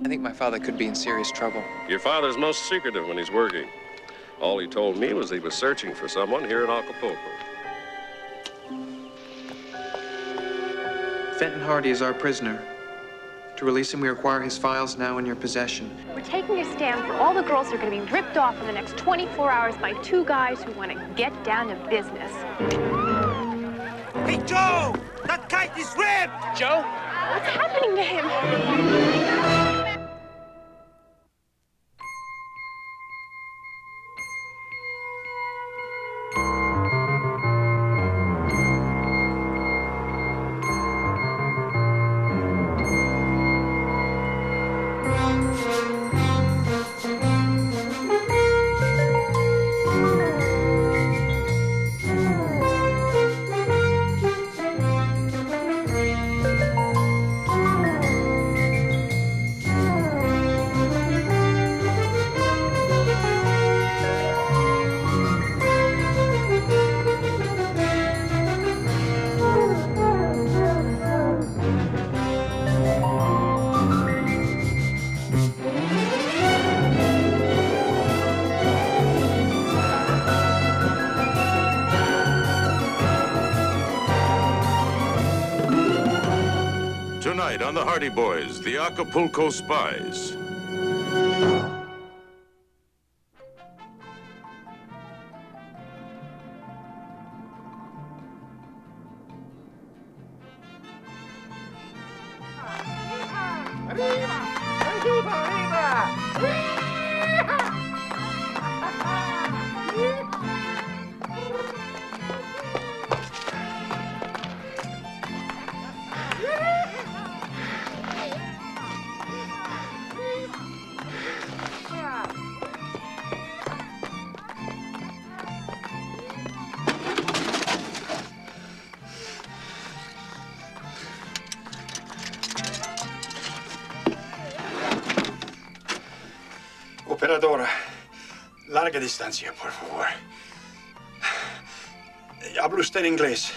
I think my father could be in serious trouble. Your father's most secretive when he's working. All he told me was he was searching for someone here in Acapulco. Fenton Hardy is our prisoner. To release him, we require his files now in your possession. We're taking a stand for all the girls that are going to be ripped off in the next 24 hours by two guys who want to get down to business. Hey, Joe! That kite is ripped! Joe? What's happening to him? Tonight on the Hardy Boys, the Acapulco Spies. Operadora, larga distancia, por favor. ¿Habla usted inglés?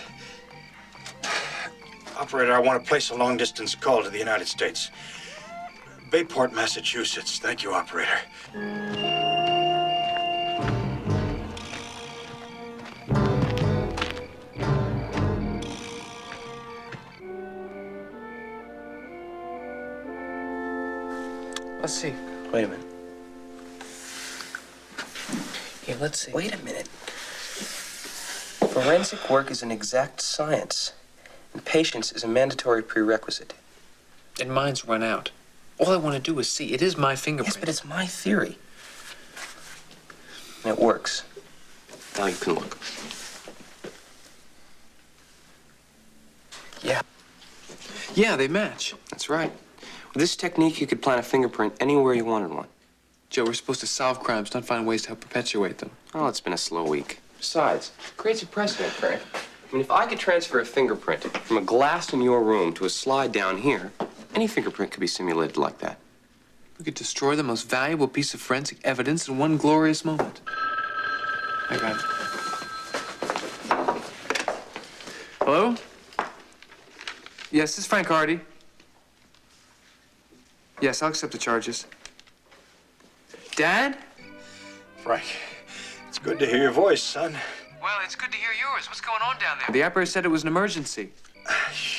Operator, I want to place a long-distance call to the United States. Bayport, Massachusetts. Thank you, operator. Let's see. Wait a minute. Here, let's see. Wait a minute. Forensic work is an exact science, and patience is a mandatory prerequisite. And mine's run out. All I want to do is see. It is my fingerprint. Yes, but it's my theory. And it works. Now you can look. Yeah. Yeah, they match. That's right. With this technique, you could plant a fingerprint anywhere you wanted one. Joe, we're supposed to solve crimes, not find ways to help perpetuate them. Oh, it's been a slow week. Besides, it creates a precedent, Frank. I mean, if I could transfer a fingerprint from a glass in your room to a slide down here, any fingerprint could be simulated like that. We could destroy the most valuable piece of forensic evidence in one glorious moment. I got it. Hello? Yes, this is Frank Hardy. Yes, I'll accept the charges. Dad? Frank, it's good to hear your voice, son. Well, it's good to hear yours. What's going on down there? The operator said it was an emergency.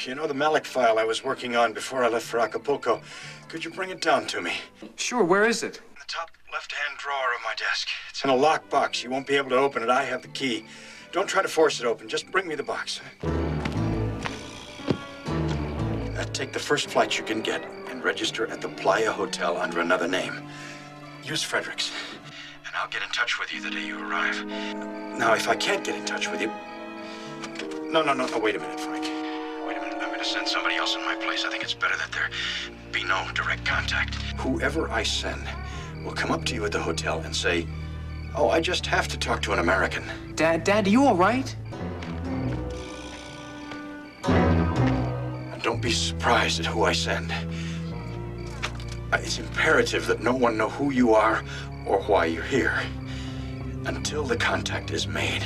You know the Malik file I was working on before I left for Acapulco? Could you bring it down to me? Sure, where is it? In the top left-hand drawer of my desk. It's in a locked box. You won't be able to open it. I have the key. Don't try to force it open. Just bring me the box. Take the first flight you can get and register at the Playa Hotel under another name. Use Frederick's, and I'll get in touch with you the day you arrive. Now, if I can't get in touch with you... No, wait a minute, Frank. Wait a minute, I'm gonna send somebody else in my place. I think it's better that there be no direct contact. Whoever I send will come up to you at the hotel and say, "Oh, I just have to talk to an American." Dad, are you all right? And don't be surprised at who I send. It's imperative that no one know who you are or why you're here until the contact is made.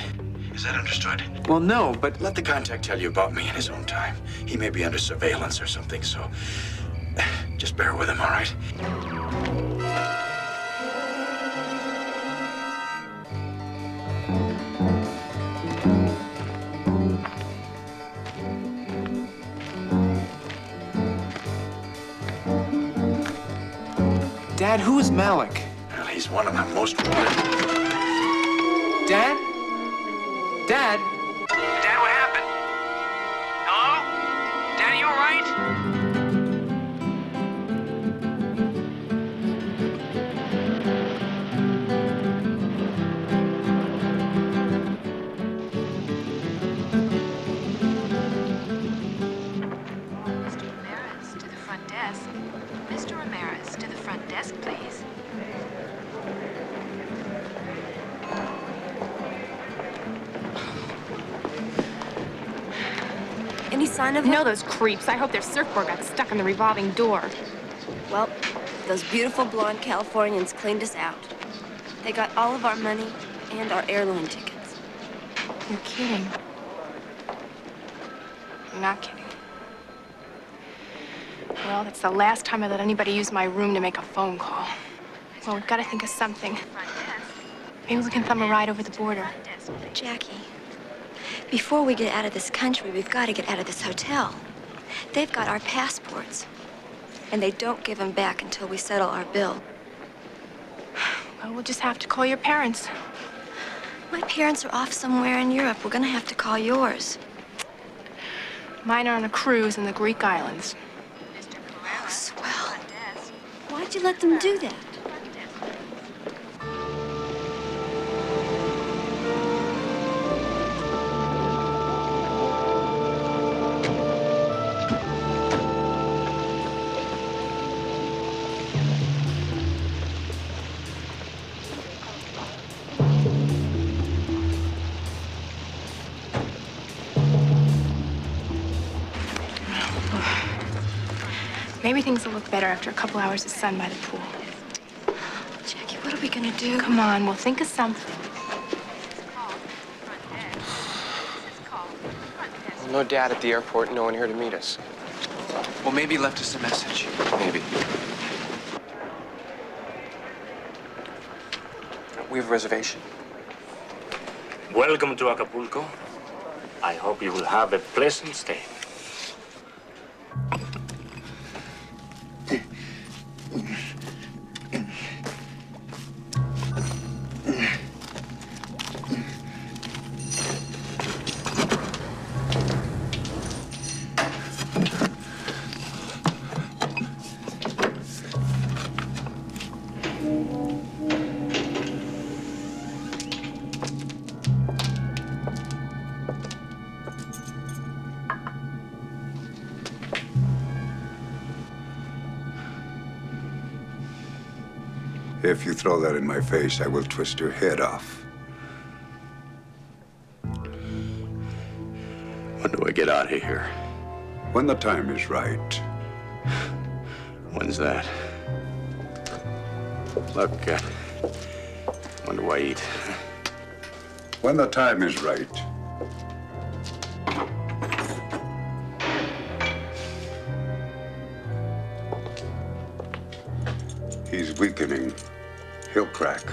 Is that understood? Well, no, but... Let the contact tell you about me in his own time. He may be under surveillance or something, so... just Just bear with him, all right? Dad, who is Malik? Well, he's one of my most wanted. Dad? Dad? Dad, what happened? Hello? Dad, are you all right? Mr. Ramirez, to the front desk. Mr. Ramirez, to the front desk, please. Any sign of him? No, those creeps. I hope their surfboard got stuck in the revolving door. Well, those beautiful blonde Californians cleaned us out. They got all of our money and our airline tickets. You're kidding. You're not kidding. Well, that's the last time I let anybody use my room to make a phone call. Well, we've got to think of something. Maybe we can thumb a ride over the border. Jackie, before we get out of this country, we've got to get out of this hotel. They've got our passports, and they don't give them back until we settle our bill. Well, we'll just have to call your parents. My parents are off somewhere in Europe. We're gonna have to call yours. Mine are on a cruise in the Greek islands. Oh, swell. Why'd you let them do that? Maybe things will look better after a couple hours of sun by the pool. Jackie, what are we gonna do? Come on, we'll think of something. Well, no dad at the airport, no one here to meet us. Well, maybe he left us a message. Maybe. We have a reservation. Welcome to Acapulco. I hope you will have a pleasant stay. If you throw that in my face, I will twist your head off. When do I get out of here? When the time is right. When's that? Look, when do I eat? When the time is right. He's weakening. He'll crack.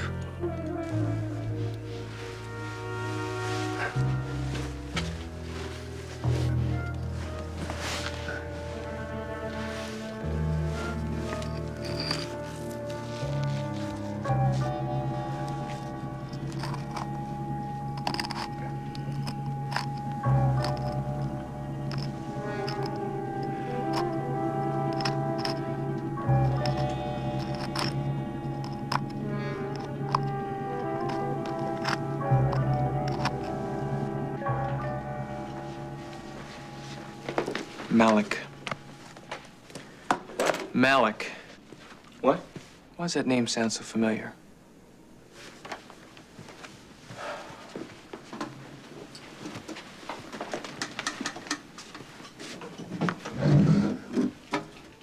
Malik. Malik. What? Why does that name sound so familiar?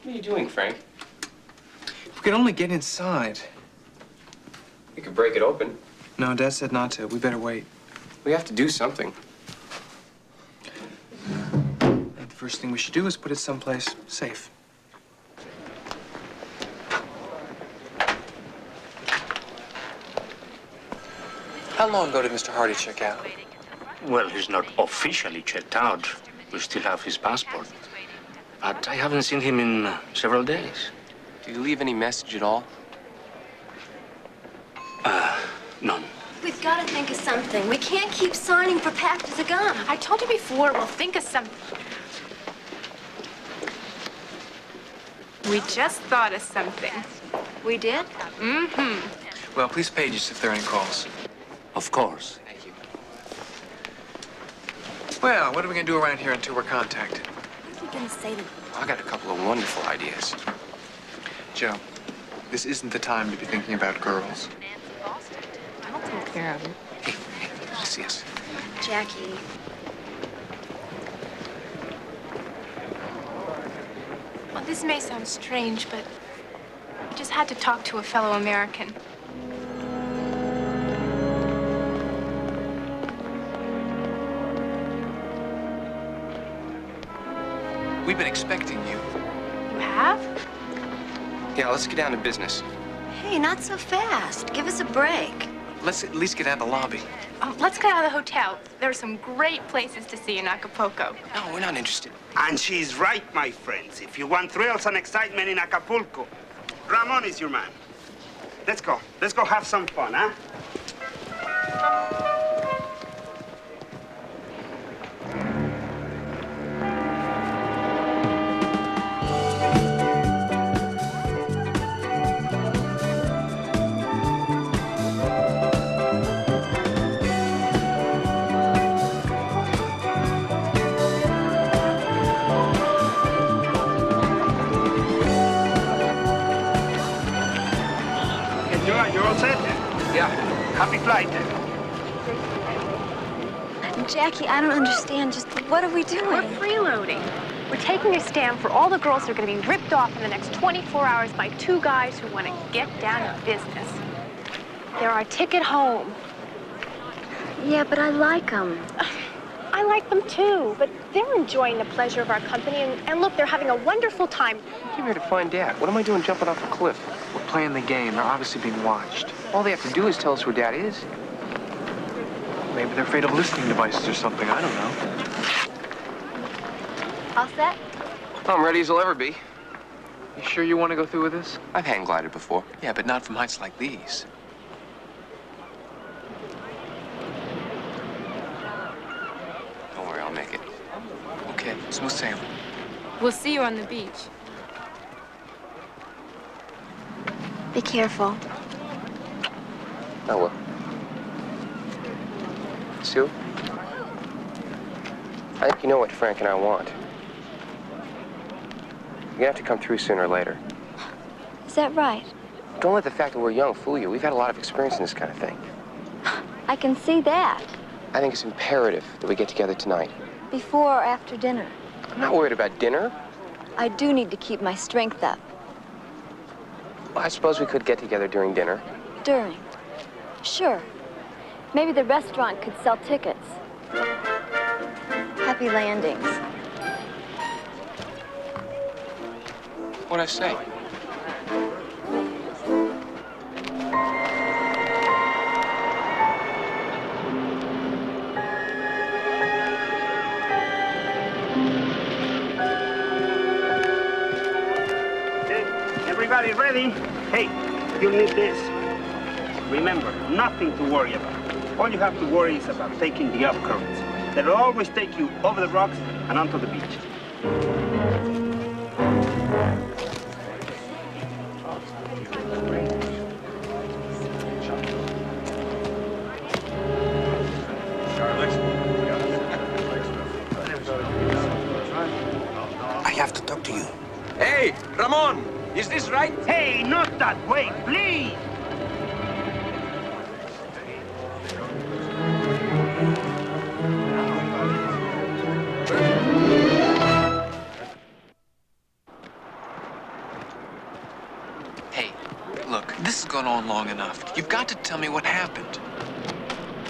What are you doing, Frank? If we could only get inside. We could break it open. No, Dad said not to. We better wait. We have to do something. I think the first thing we should do is put it someplace safe. How long ago did Mr. Hardy check out? Well, he's not officially checked out. We still have his passport. But I haven't seen him in several days. Did you leave any message at all? None. We've got to think of something. We can't keep signing for packed as a gun. I told you before, we'll think of something. We just thought of something. We did? Mm-hmm. Well, please page us if there are any calls. Of course. Thank you. Well, what are we gonna do around here until we're contacted? What are you going to say to them? I got a couple of wonderful ideas. Joe, this isn't the time to be thinking about girls. I'll take care of it. Yes. Jackie. Well, this may sound strange, but I just had to talk to a fellow American. We've been expecting you. You have? Yeah, let's get down to business. Hey, not so fast. Give us a break. Let's at least get out of the lobby. Let's get out of the hotel. There are some great places to see in Acapulco. No, we're not interested. And she's right, my friends. If you want thrills and excitement in Acapulco, Ramon is your man. Let's go. Let's go have some fun, huh? You're all set? Yeah. Happy flight. Jackie, I don't understand. Just what are we doing? We're freeloading. We're taking a stand for all the girls who are going to be ripped off in the next 24 hours by two guys who want to get down to business. They're our ticket home. Yeah, but I like them. I like them too, but they're enjoying the pleasure of our company, and look, they're having a wonderful time. I came here to find Dad. What am I doing jumping off a cliff? We're playing the game. They're obviously being watched. All they have to do is tell us where Dad is. Maybe they're afraid of listening devices or something. I don't know. All set? I'm ready as I'll ever be. You sure you want to go through with this? I've hang glided before. Yeah, but not from heights like these. Don't worry, I'll make it. Okay, smooth sailing. We'll see you on the beach. Be careful. I will. Sue? I think you know what Frank and I want. You're gonna have to come through sooner or later. Is that right? Don't let the fact that we're young fool you. We've had a lot of experience in this kind of thing. I can see that. I think it's imperative that we get together tonight. Before or after dinner. I'm not worried about dinner. I do need to keep my strength up. Well, I suppose we could get together during dinner. During. Sure. Maybe the restaurant could sell tickets. Happy landings. What'd I say? Everybody ready? Hey, you'll need this. Remember, nothing to worry about. All you have to worry is about taking the up currents. They'll always take you over the rocks and onto the beach. I have to talk to you. Hey, Ramon! Is this right? Hey, not that way, please! Hey, look, this has gone on long enough. You've got to tell me what happened.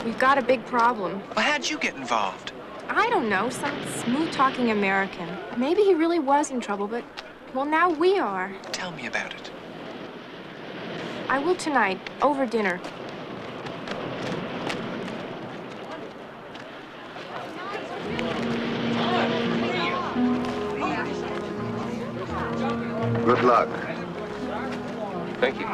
We've got a big problem. Well, how'd you get involved? I don't know, some smooth-talking American. Maybe he really was in trouble, but, well, now we are. Tell me about it. I will tonight, over dinner. Good luck. Thank you.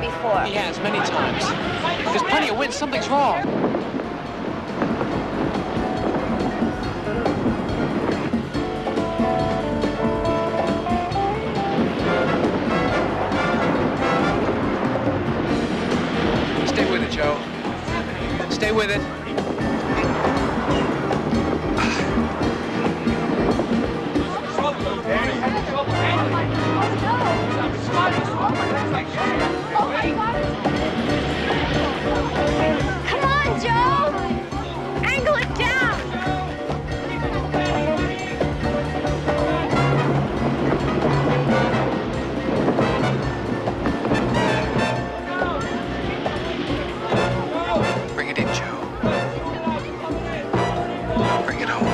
Before. He has, many times. There's plenty of wind. Something's wrong. Stay with it, Joe. Stay with it. Come on, Joe! Angle it down! Bring it in, Joe. Bring it home.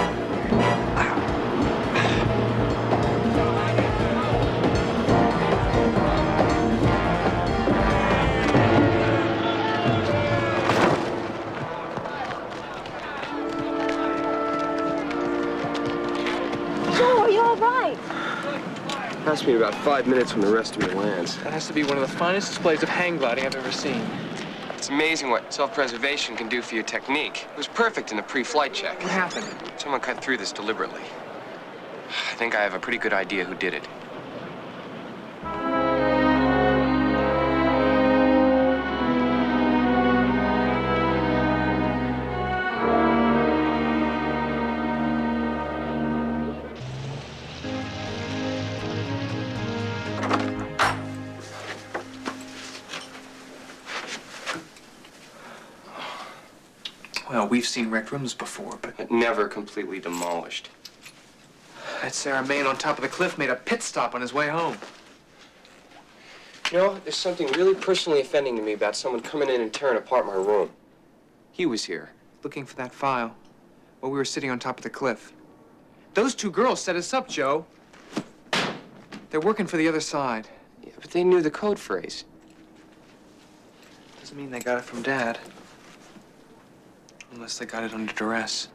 Has to be about 5 minutes when the rest of me lands. That has to be one of the finest displays of hang gliding I've ever seen. It's amazing what self-preservation can do for your technique. It was perfect in the pre-flight check. What happened? Someone cut through this deliberately. I think I have a pretty good idea who did it. Well, we've seen wrecked rooms before, but never completely demolished. That Sarah man on top of the cliff made a pit stop on his way home. You know, there's something really personally offending to me about someone coming in and tearing apart my room. He was here. Looking for that file while we were sitting on top of the cliff. Those two girls set us up, Joe. They're working for the other side. Yeah, but they knew the code phrase. Doesn't mean they got it from Dad. Unless they got it under duress.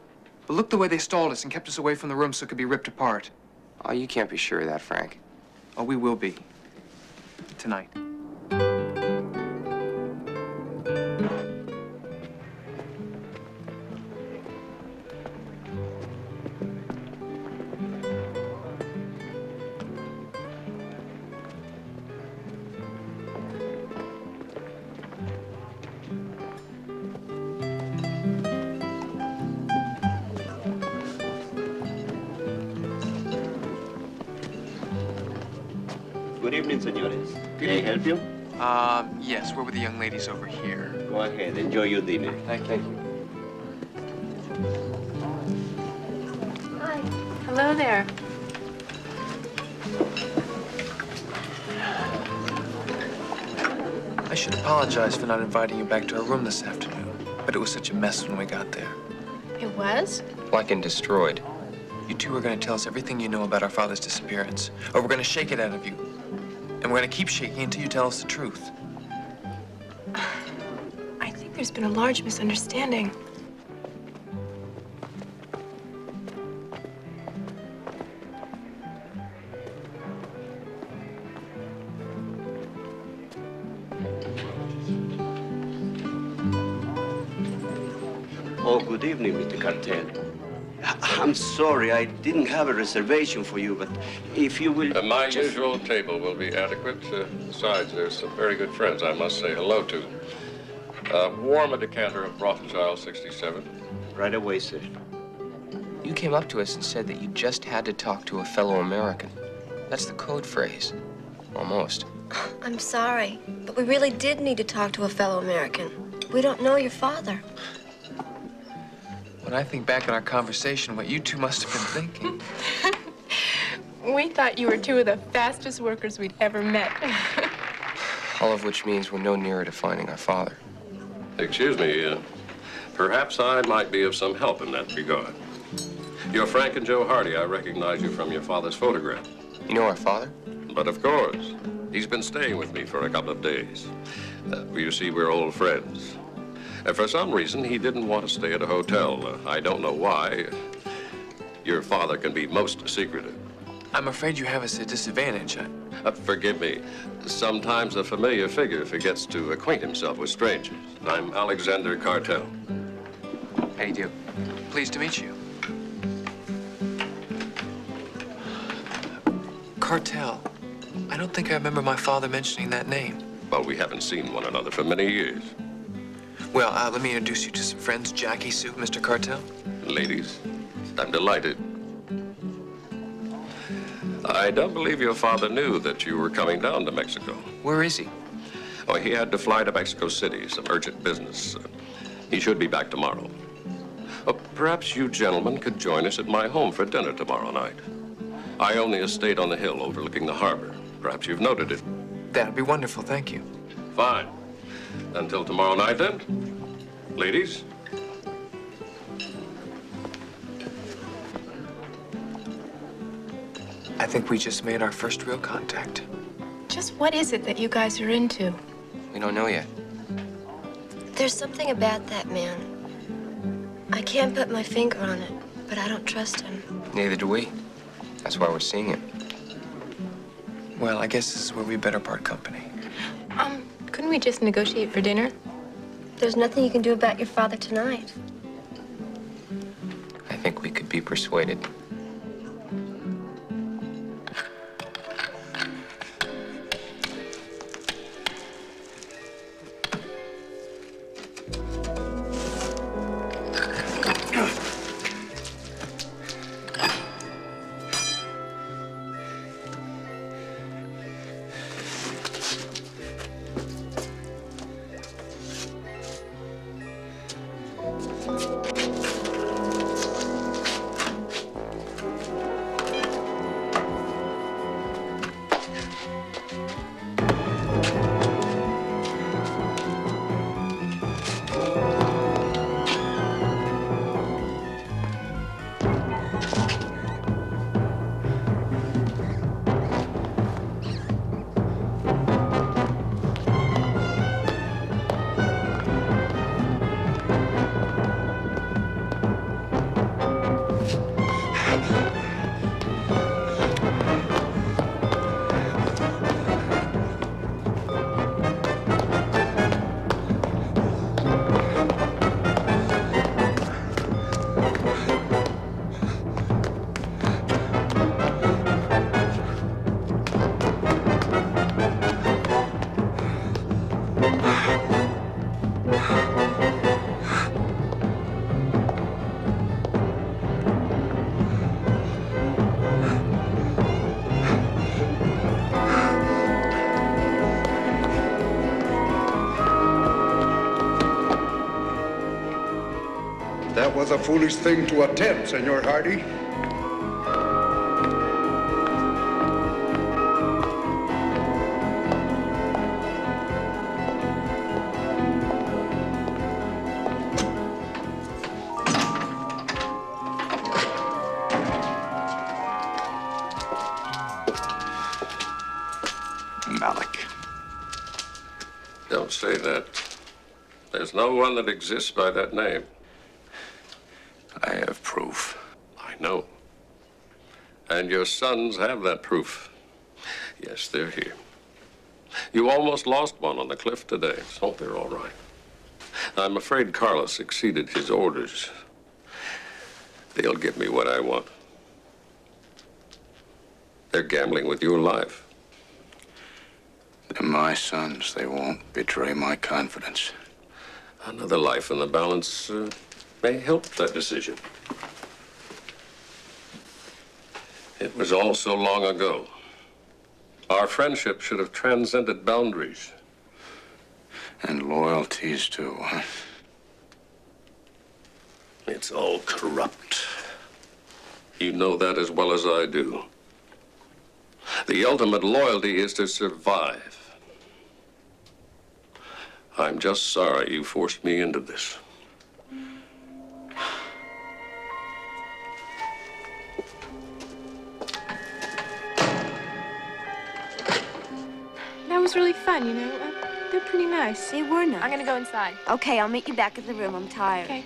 But look the way they stalled us and kept us away from the room so it could be ripped apart. Oh, you can't be sure of that, Frank. Oh, we will be. Tonight. Good evening, senores. Can I help you? Yes, we're with the young ladies over here. Go ahead, enjoy your dinner. Thank you. Hi. Hello there. I should apologize for not inviting you back to our room this afternoon, but it was such a mess when we got there. It was? Like and destroyed. You two are going to tell us everything you know about our father's disappearance, or we're going to shake it out of you. And we're going to keep shaking until you tell us the truth. I think there's been a large misunderstanding. Oh, good evening, Mr. Cartel. I'm sorry, I didn't have a reservation for you, but if you will... My usual table will be adequate. Besides, there's some very good friends I must say hello to. Warm a decanter of Rothschild 67. Right away, sir. You came up to us and said that you just had to talk to a fellow American. That's the code phrase. Almost. I'm sorry, but we really did need to talk to a fellow American. We don't know your father. When I think back on our conversation, what you two must have been thinking. We thought you were two of the fastest workers we'd ever met. All of which means we're no nearer to finding our father. Excuse me, perhaps I might be of some help in that regard. You're Frank and Joe Hardy. I recognize you from your father's photograph. You know our father? But of course. He's been staying with me for a couple of days. You see, we're old friends. For some reason, he didn't want to stay at a hotel. I don't know why. Your father can be most secretive. I'm afraid you have us at a disadvantage. Forgive me. Sometimes a familiar figure forgets to acquaint himself with strangers. I'm Alexander Cartel. How do you do? Pleased to meet you. Cartel. I don't think I remember my father mentioning that name. Well, we haven't seen one another for many years. Well, let me introduce you to some friends. Jackie, Sue, Mr. Cartel. Ladies, I'm delighted. I don't believe your father knew that you were coming down to Mexico. Where is he? Oh, he had to fly to Mexico City, some urgent business. He should be back tomorrow. Perhaps you gentlemen could join us at my home for dinner tomorrow night. I own the estate on the hill overlooking the harbor. Perhaps you've noted it. That'd be wonderful, thank you. Fine. Until tomorrow night, then. Ladies? I think we just made our first real contact. Just what is it that you guys are into? We don't know yet. There's something about that man. I can't put my finger on it, but I don't trust him. Neither do we. That's why we're seeing him. Well, I guess this is where we better part company. Couldn't we just negotiate for dinner? There's nothing you can do about your father tonight. I think we could be persuaded. That was a foolish thing to attempt, Senor Hardy. Don't say that. There's no one that exists by that name. I have proof. I know. And your sons have that proof. Yes, they're here. You almost lost one on the cliff today, so they're all right. I'm afraid Carlos exceeded his orders. They'll give me what I want. They're gambling with your life. They're my sons. They won't betray my confidence. Another life in the balance may help that decision. It was all so long ago. Our friendship should have transcended boundaries. And loyalties, too, huh? It's all corrupt. You know that as well as I do. The ultimate loyalty is to survive. I'm just sorry you forced me into this. That was really fun, you know. They're pretty nice. They were nice. I'm gonna go inside. Okay, I'll meet you back at the room. I'm tired. Okay.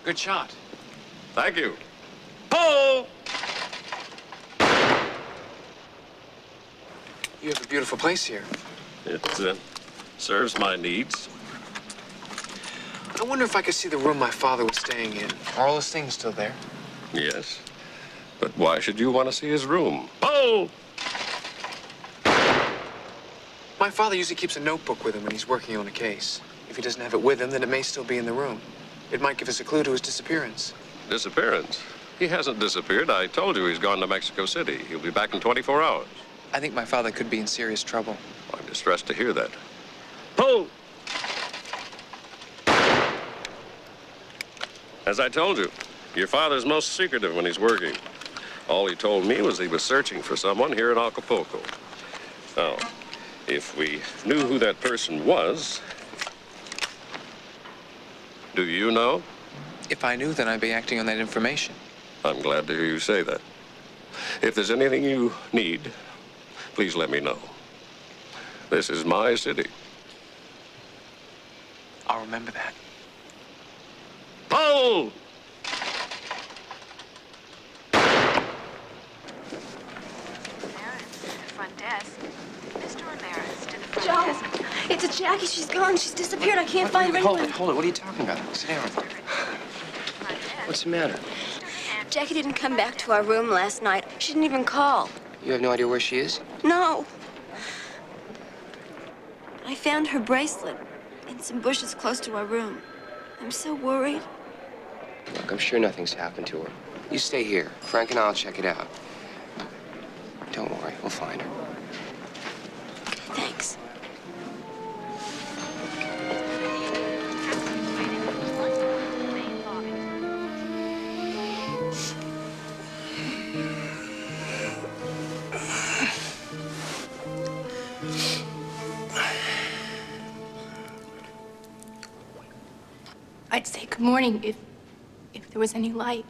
Good shot. Thank you. Pull! You have a beautiful place here. It serves my needs. I wonder if I could see the room my father was staying in. Are all his things still there? Yes. But why should you want to see his room? Pull! My father usually keeps a notebook with him when he's working on a case. If he doesn't have it with him, then it may still be in the room. It might give us a clue to his disappearance. Disappearance? He hasn't disappeared. I told you he's gone to Mexico City. He'll be back in 24 hours. I think my father could be in serious trouble. I'm distressed to hear that. Pull! As I told you, your father's most secretive when he's working. All he told me was he was searching for someone here in Acapulco. Now, if we knew who that person was... Do you know? If I knew, then I'd be acting on that information. I'm glad to hear you say that. If there's anything you need, please let me know. This is my city. I'll remember that. Pull! Front desk. Mr. Ramirez to the front Joe, desk. it's Jackie. She's gone. She's disappeared. I can't find her Hold anywhere. it, hold it. What are you talking about? Sit down. What's the matter? Jackie didn't come back to our room last night. She didn't even call. You have no idea where she is? No. I found her bracelet in some bushes close to our room. I'm so worried. Look, I'm sure nothing's happened to her. You stay here. Frank and I'll check it out. Don't worry, we'll find her. Thanks. I'd say good morning if there was any light.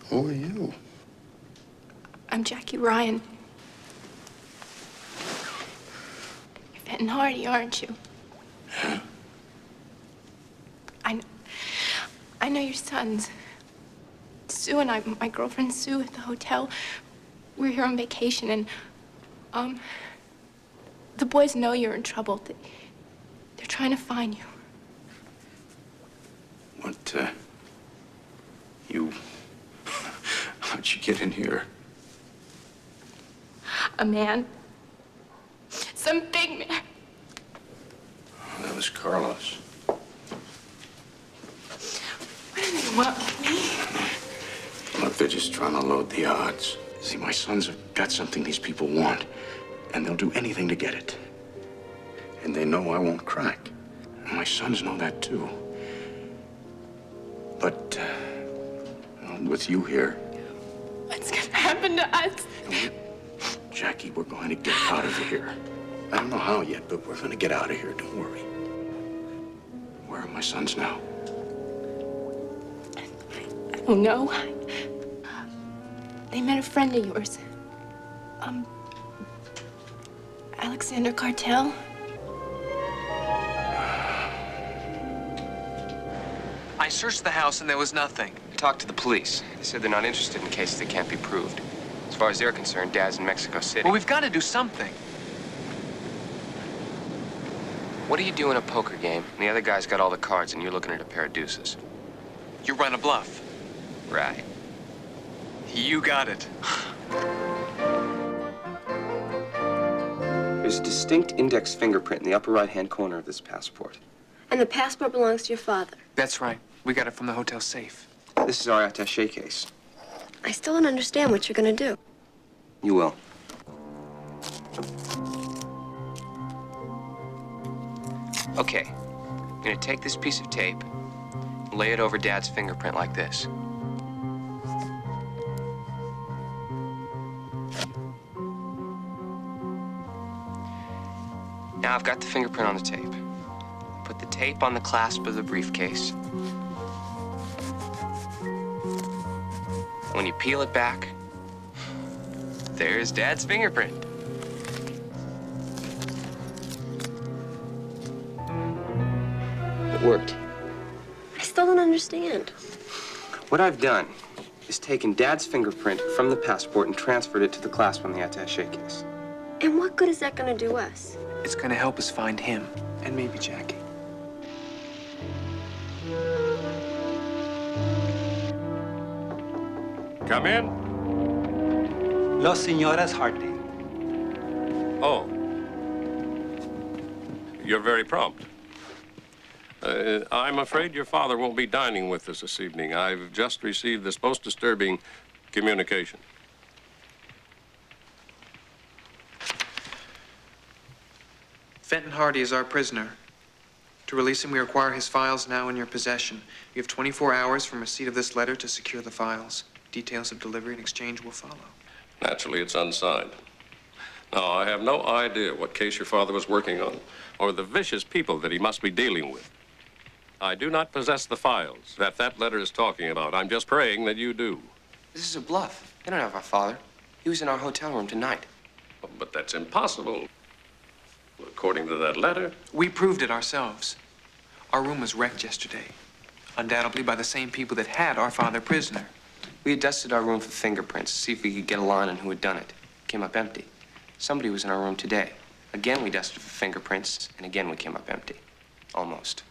Who are you? I'm Jackie Ryan. You're fat and hearty, aren't you? I know your sons. Sue and I, my girlfriend Sue at the hotel, we're here on vacation and, the boys know you're in trouble. They're trying to find you. You... How'd you get in here? A man. Some big man. That was Carlos. What do they want with me? Look, they're just trying to load the odds. See, my sons have got something these people want, and they'll do anything to get it. And they know I won't crack. And my sons know that, too. But, with you here... What's gonna happen to us? Jackie, we're going to get out of here. I don't know how yet, but we're going to get out of here. Don't worry. Where are my sons now? I don't know. They met a friend of yours. Alexander Cartel. I searched the house and there was nothing. I talked to the police. They said they're not interested in cases that can't be proved. As far as they're concerned, Dad's in Mexico City. Well, we've got to do something. What do you do in a poker game and the other guy's got all the cards and you're looking at a pair of deuces? You run a bluff. Right. You got it. There's a distinct index fingerprint in the upper right-hand corner of this passport. And the passport belongs to your father. That's right. We got it from the hotel safe. This is our attaché case. I still don't understand what you're gonna do. You will. Okay. I'm gonna take this piece of tape and lay it over Dad's fingerprint like this. Now I've got the fingerprint on the tape. Put the tape on the clasp of the briefcase. When you peel it back, there's Dad's fingerprint. It worked. I still don't understand. What I've done is taken Dad's fingerprint from the passport and transferred it to the clasp on the attaché case. And what good is that gonna do us? It's gonna help us find him, and maybe Jackie. Come in. Los señoras Hartley. Oh. You're very prompt. I'm afraid your father won't be dining with us this evening. I've just received this most disturbing communication. Fenton Hardy is our prisoner. To release him, we require his files now in your possession. You have 24 hours from receipt of this letter to secure the files. Details of delivery and exchange will follow. Naturally, it's unsigned. Now, I have no idea what case your father was working on or the vicious people that he must be dealing with. I do not possess the files that letter is talking about. I'm just praying that you do. This is a bluff. They don't have our father. He was in our hotel room tonight. But that's impossible. According to that letter. We proved it ourselves. Our room was wrecked yesterday. Undoubtedly by the same people that had our father prisoner. We had dusted our room for fingerprints to see if we could get a line on who had done it. Came up empty. Somebody was in our room today. Again, we dusted for fingerprints, and again, we came up empty. Almost.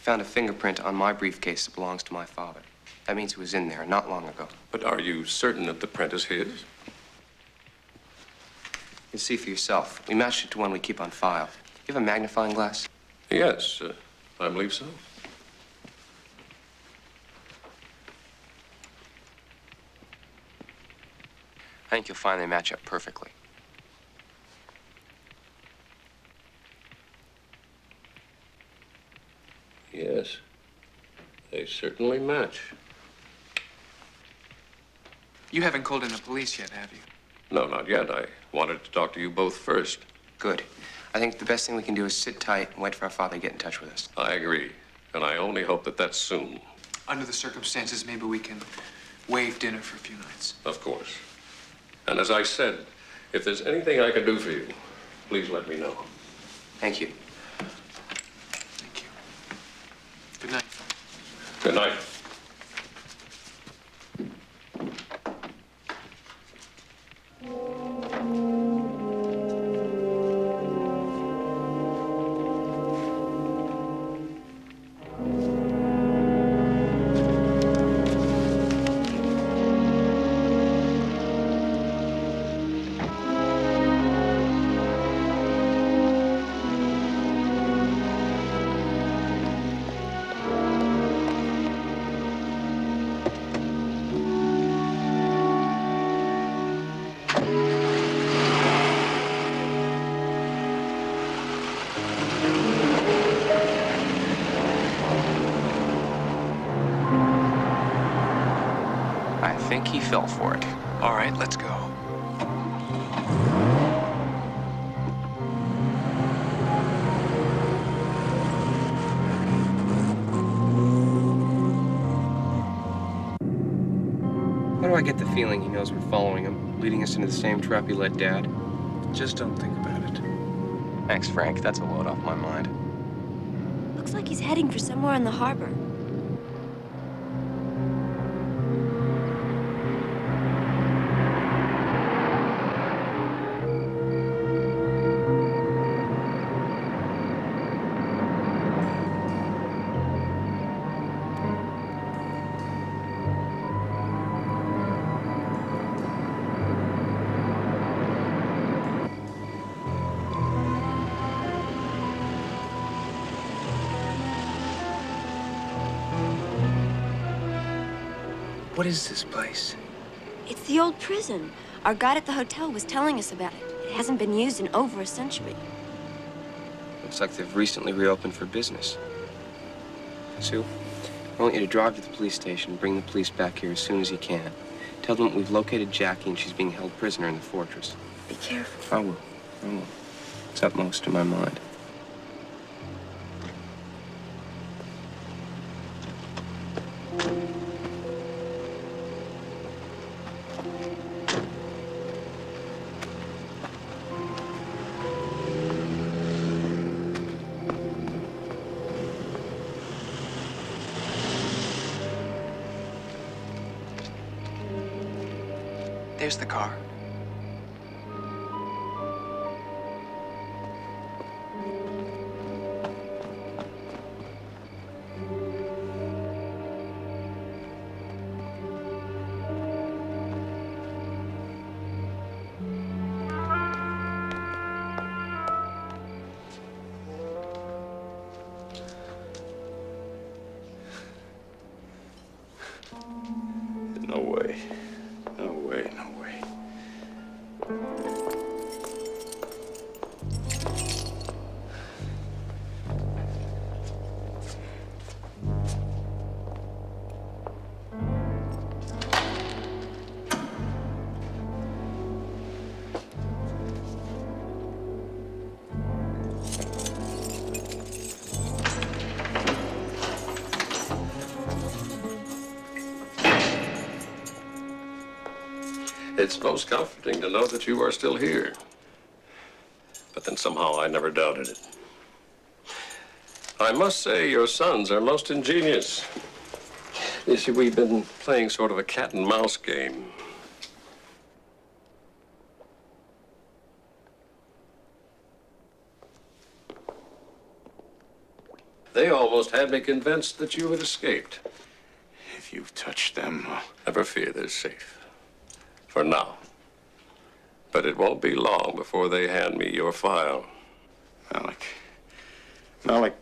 Found a fingerprint on my briefcase that belongs to my father. That means he was in there not long ago. But are you certain that the print is his? You can see for yourself. We matched it to one we keep on file. You have a magnifying glass? Yes, I believe so. I think you'll find they match up perfectly. Yes, they certainly match. You haven't called in the police yet, have you? No, not yet. I wanted to talk to you both first. Good. I think the best thing we can do is sit tight and wait for our father to get in touch with us. I agree. And I only hope that that's soon. Under the circumstances, maybe we can waive dinner for a few nights. Of course. And as I said, if there's anything I can do for you, please let me know. Thank you. Thank you. Good night. Good night. like he fell for it. All right, let's go. Why do I get the feeling he knows we're following him, leading us into the same trap he led Dad? Just don't think about it. Thanks, Frank. That's a load off my mind. Looks like he's heading for somewhere in the harbor. What is this place? It's the old prison. Our guide at the hotel was telling us about it. It hasn't been used in over a century. Looks like they've recently reopened for business. Sue, I want you to drive to the police station and bring the police back here as soon as you can. Tell them we've located Jackie and she's being held prisoner in the fortress. Be careful. I will. I will. It's upmost in my mind. There's the car. No way. No way, no way. It's most comforting to know that you are still here. But then somehow I never doubted it. I must say your sons are most ingenious. You see, we've been playing sort of a cat and mouse game. They almost had me convinced that you had escaped. If you've touched them, Never fear, they're safe. For now. But it won't be long before they hand me your file. Malik,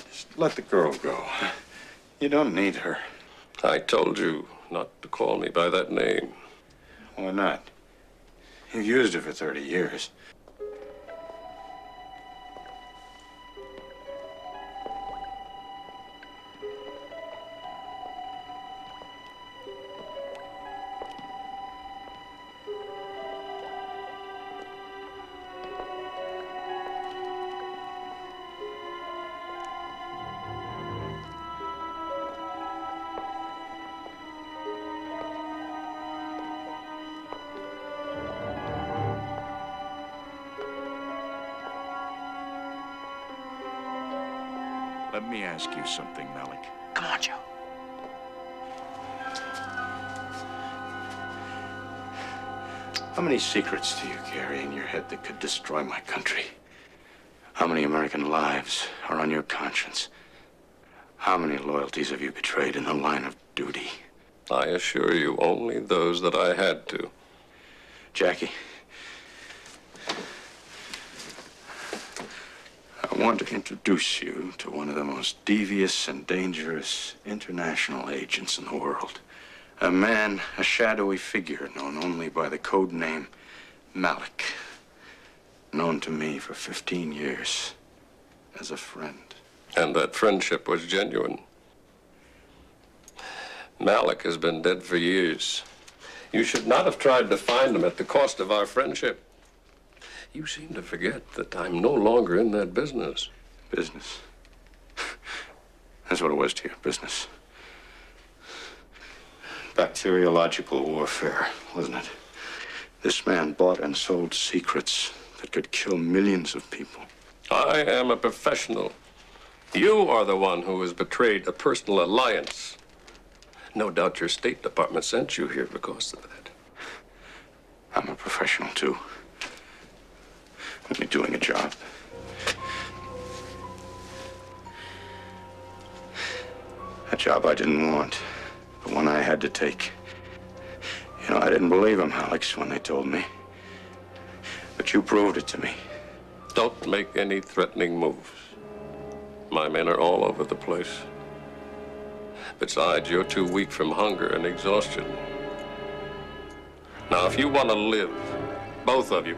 just let the girl go. You don't need her. I told you not to call me by that name. Why not? You've used her for 30 years. Let me ask you something, Malik. Come on, Joe. How many secrets do you carry in your head that could destroy my country? How many American lives are on your conscience? How many loyalties have you betrayed in the line of duty? I assure you, only those that I had to. Jackie, I want to introduce you to one of the most devious and dangerous international agents in the world. A man, a shadowy figure known only by the code name Malik. Known to me for 15 years as a friend. And that friendship was genuine. Malik has been dead for years. You should not have tried to find him at the cost of our friendship. You seem to forget that I'm no longer in that business. Business? That's what it was to you, business. Bacteriological warfare, wasn't it? This man bought and sold secrets that could kill millions of people. I am a professional. You are the one who has betrayed a personal alliance. No doubt your State Department sent you here because of that. I'm a professional, too. Only doing a job. A job I didn't want, but one I had to take. You know, I didn't believe him, Alex, when they told me. But you proved it to me. Don't make any threatening moves. My men are all over the place. Besides, you're too weak from hunger and exhaustion. Now, if you want to live, both of you,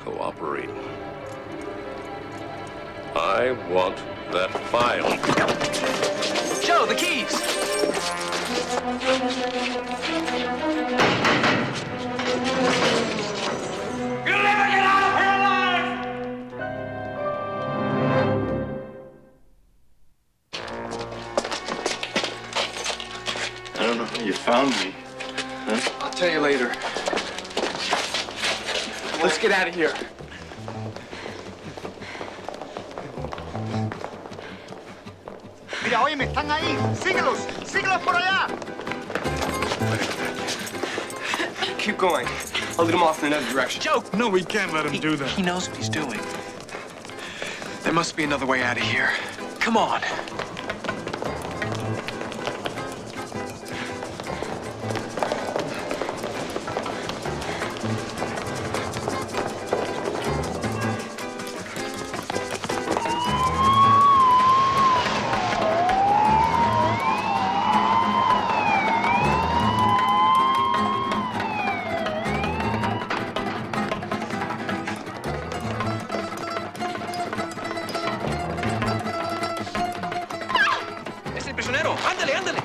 cooperate. I want that file. Joe, the keys! You'll never get out of here alive! I don't know how you found me. Huh? I'll tell you later. Let's get out of here. Mira, óyeme, están ahí. Síguelos. Síguelos por allá. Keep going. I'll lead him off in another direction. Joe! No, we can't let him do that. He knows what he's doing. There must be another way out of here. Come on. ¡Ándale, ándale!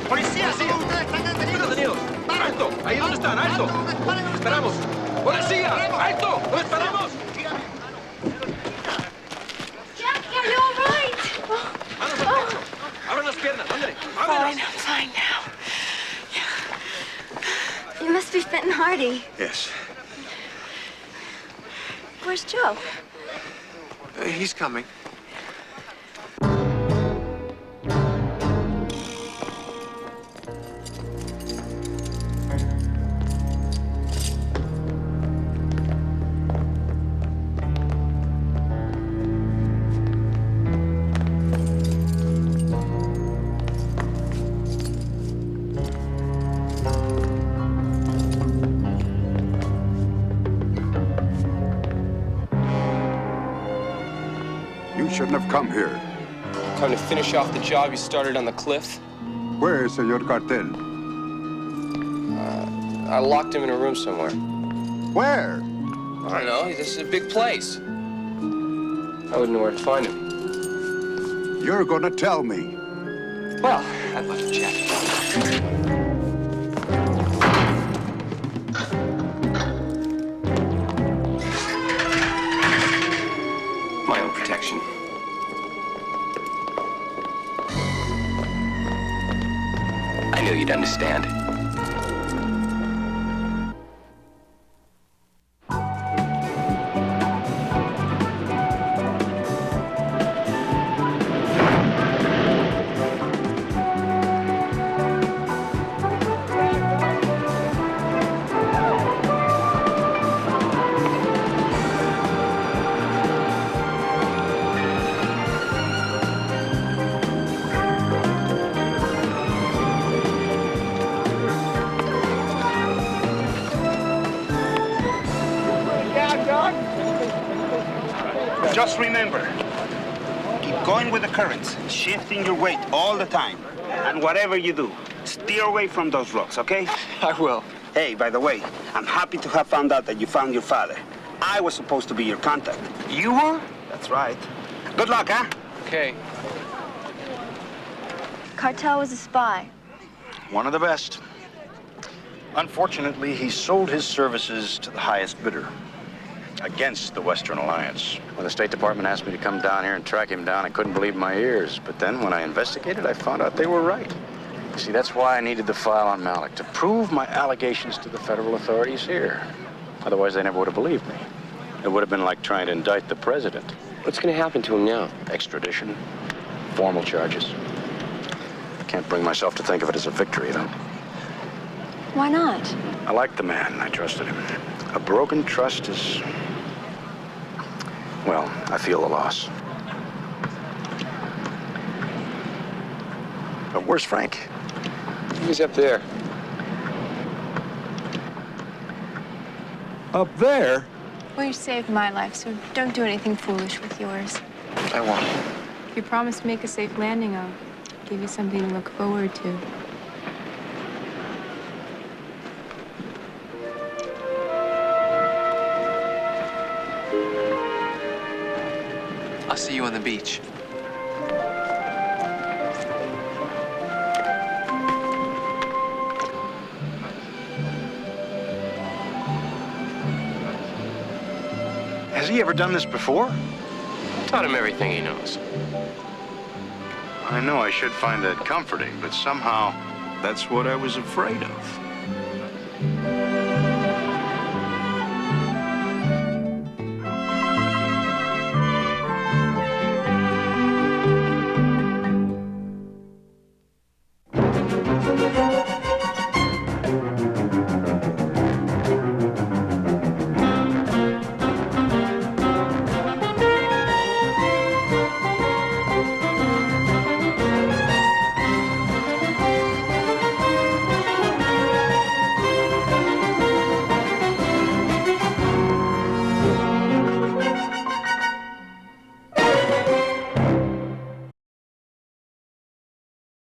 ¡Policía! ¡Sí! ¡Ustedes están detenidos! ¡Detenidos! ¡Alto! ¡Ahí donde están! ¡Alto! ¡Esperamos! ¡Policía! ¡Alto! ¿Dónde esperamos? Jack, are you all right? ¡Manos al pecho! ¡Abran las piernas! ¡Ándale! ¡Ábrelas! I'm fine now. You must be Fenton Hardy. Yes. Where's Joe? He's coming. You shouldn't have come here. Come to finish off the job you started on the cliff? Where is Senor Cartel? I locked him in a room somewhere. Where? I don't know. This is a big place. I wouldn't know where to find him. You're gonna tell me. Well, I'd love to check. My own protection. I knew you'd understand. Just remember, keep going with the currents, shifting your weight all the time. And whatever you do, steer away from those rocks, okay? I will. Hey, by the way, I'm happy to have found out that you found your father. I was supposed to be your contact. You were? That's right. Good luck, huh? Okay. Cartel was a spy. One of the best. Unfortunately, he sold his services to the highest bidder, against the Western Alliance. When the State Department asked me to come down here and track him down, I couldn't believe my ears. But then, when I investigated, I found out they were right. You see, that's why I needed the file on Malik, to prove my allegations to the federal authorities here. Otherwise, they never would have believed me. It would have been like trying to indict the president. What's going to happen to him now? Extradition, formal charges. Can't bring myself to think of it as a victory, though. Why not? I liked the man. I trusted him. A broken trust is... well, I feel the loss. But where's Frank? He's up there. Up there? Well, you saved my life, so don't do anything foolish with yours. I won't. If you promise to make a safe landing, I'll give you something to look forward to. I'll see you on the beach. Has he ever done this before? Taught him everything he knows. I know I should find that comforting, but somehow that's what I was afraid of.